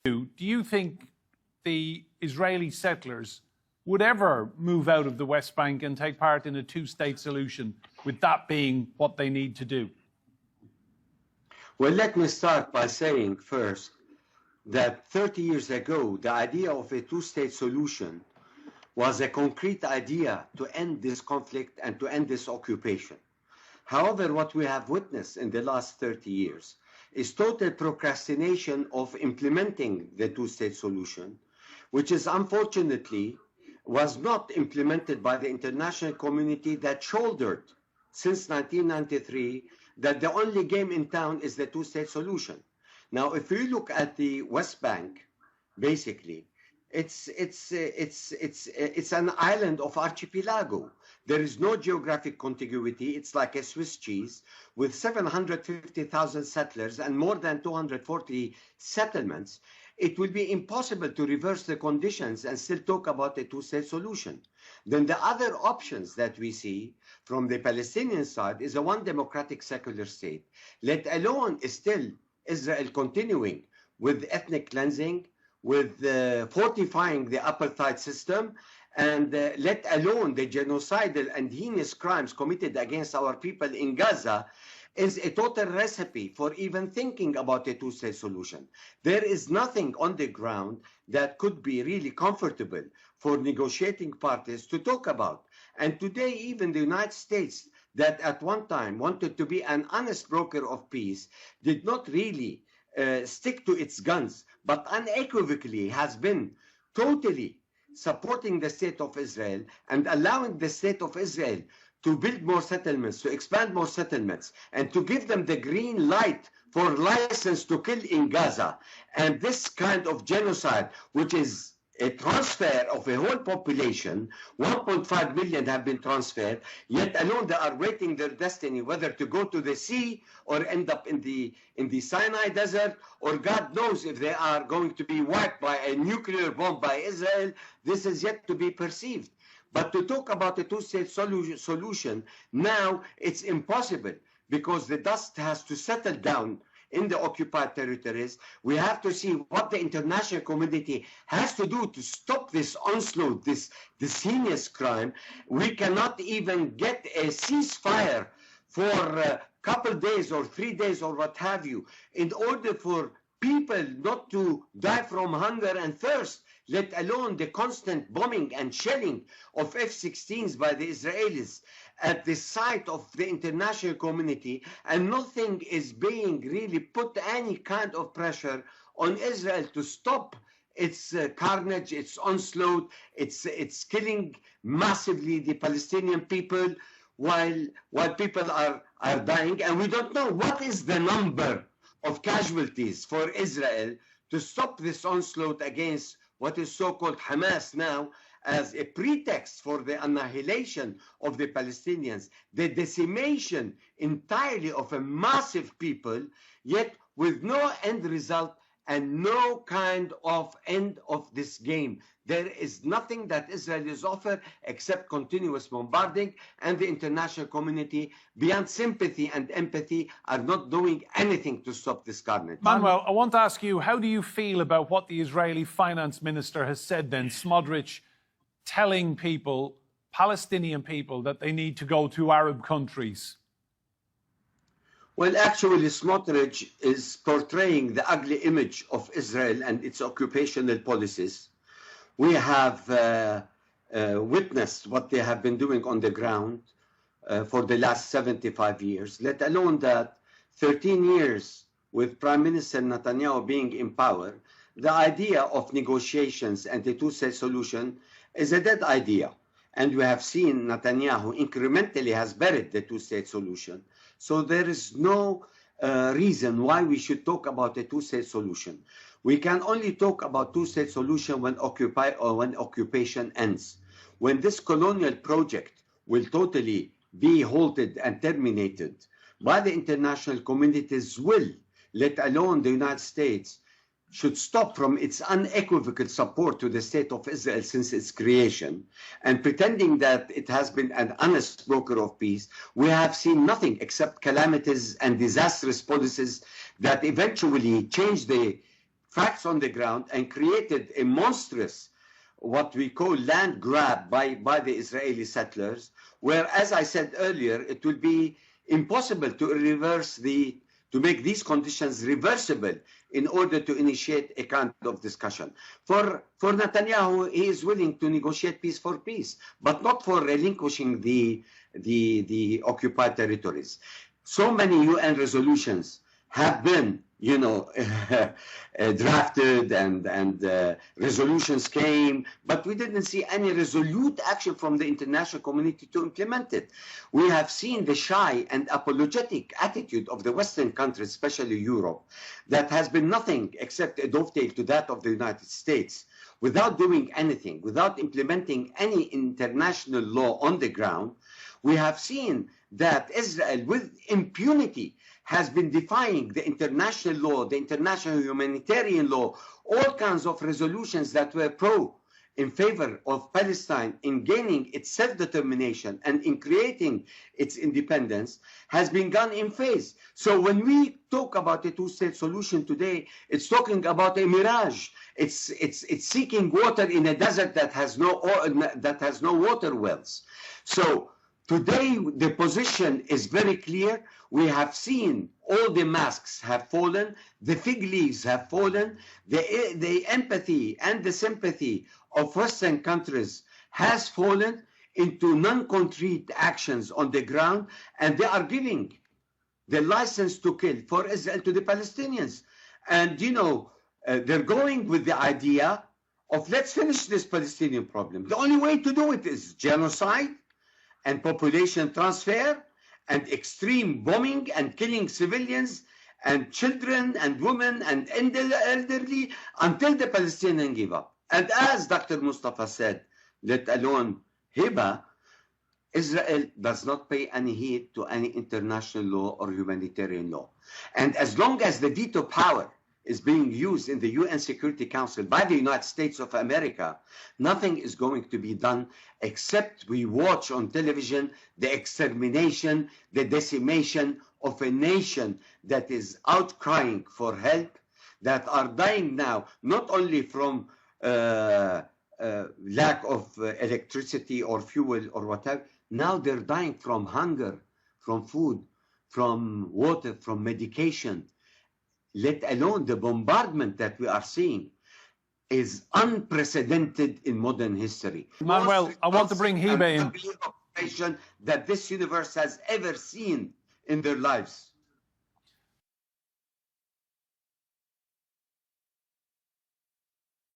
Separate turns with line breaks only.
do you think the Israeli settlers would ever move out of the West Bank and take part in a two-state solution, with that being what they need to do?
Well, let me start by saying first that 30 years ago, the idea of a two-state solution was a concrete idea to end this conflict and to end this occupation. However, what we have witnessed in the last 30 years is total procrastination of implementing the two-state solution, which is unfortunately was not implemented by the international community that shouldered since 1993 that the only game in town is the two-state solution. Now, if you look at the West Bank, basically, it's an island of archipelago. There is no geographic contiguity. It's like a Swiss cheese with 750,000 settlers and more than 240 settlements. It will be impossible to reverse the conditions and still talk about a two-state solution. Then the other options that we see from the Palestinian side is a one democratic secular state, let alone still Israel continuing with ethnic cleansing, with fortifying the apartheid system, and let alone the genocidal and heinous crimes committed against our people in Gaza, is a total recipe for even thinking about a two-state solution. There is nothing on the ground that could be really comfortable for negotiating parties to talk about. And today, even the United States, that at one time wanted to be an honest broker of peace, did not really stick to its guns, but unequivocally has been totally supporting the state of Israel and allowing the state of Israel to build more settlements, to expand more settlements, and to give them the green light for license to kill in Gaza. And this kind of genocide, which is a transfer of a whole population, 1.5 million have been transferred, yet alone they are waiting their destiny, whether to go to the sea or end up in the Sinai desert, or God knows if they are going to be wiped by a nuclear bomb by Israel. This is yet to be perceived. But to talk about a two-state solution, now it's impossible because the dust has to settle down in the occupied territories. We have to see what the international community has to do to stop this onslaught, this heinous crime. We cannot even get a ceasefire for a couple days or 3 days or what have you, in order for people not to die from hunger and thirst, let alone the constant bombing and shelling of F-16s by the Israelis at the site of the international community, and nothing is being really put any kind of pressure on Israel to stop its carnage, its onslaught, its killing massively the Palestinian people while people are dying. And we don't know what is the number of casualties for Israel to stop this onslaught against what is so-called Hamas now, as a pretext for the annihilation of the Palestinians, the decimation entirely of a massive people, yet with no end result and no kind of end of this game. There is nothing that Israel is offered except continuous bombarding, and the international community, beyond sympathy and empathy, are not doing anything to stop this carnage.
Manuel, I want to ask you, how do you feel about what the Israeli finance minister has said then, Smotrich, telling people, Palestinian people, that they need to go to Arab countries?
Well, actually, Smotrich is portraying the ugly image of Israel and its occupational policies. We have witnessed what they have been doing on the ground for the last 75 years, let alone that 13 years with Prime Minister Netanyahu being in power, the idea of negotiations and the two-state solution is a dead idea. And we have seen Netanyahu incrementally has buried the two-state solution. So there is no reason why we should talk about a two-state solution. We can only talk about two-state solution when occupation ends. When this colonial project will totally be halted and terminated by the international community's will, let alone the United States, should stop from its unequivocal support to the state of Israel since its creation, and pretending that it has been an honest broker of peace, we have seen nothing except calamities and disastrous policies that eventually change the facts on the ground and created a monstrous, what we call land grab by the Israeli settlers, where, as I said earlier, it will be impossible to make these conditions reversible in order to initiate a kind of discussion. For Netanyahu, he is willing to negotiate peace for peace, but not for relinquishing the occupied territories. So many UN resolutions have been, drafted and resolutions came, but we didn't see any resolute action from the international community to implement it. We have seen the shy and apologetic attitude of the Western countries, especially Europe, that has been nothing except a dovetail to that of the United States, without doing anything, without implementing any international law on the ground. We have seen that Israel, with impunity, has been defying the international law, the international humanitarian law, all kinds of resolutions that were in favor of Palestine in gaining its self-determination and in creating its independence, has been gone in phase. So when we talk about a two-state solution today, it's talking about a mirage. It's seeking water in a desert that has no water wells. So today, the position is very clear. We have seen all the masks have fallen, the fig leaves have fallen, the empathy and the sympathy of Western countries has fallen into non-concrete actions on the ground, and they are giving the license to kill for Israel to the Palestinians. And, they're going with the idea of, let's finish this Palestinian problem. The only way to do it is genocide and population transfer and extreme bombing and killing civilians and children and women and elderly until the Palestinians give up. And as Dr. Mustafa said, let alone Hiba, Israel does not pay any heed to any international law or humanitarian law. And as long as the veto power is being used in the UN Security Council by the United States of America, nothing is going to be done except we watch on television the extermination, the decimation of a nation that is outcrying for help, that are dying now, not only from lack of electricity or fuel or whatever, now they're dying from hunger, from food, from water, from medication. Let alone the bombardment that we are seeing is unprecedented in modern history.
Manuel, I want to bring Hiba in.
That this universe has ever seen in their lives.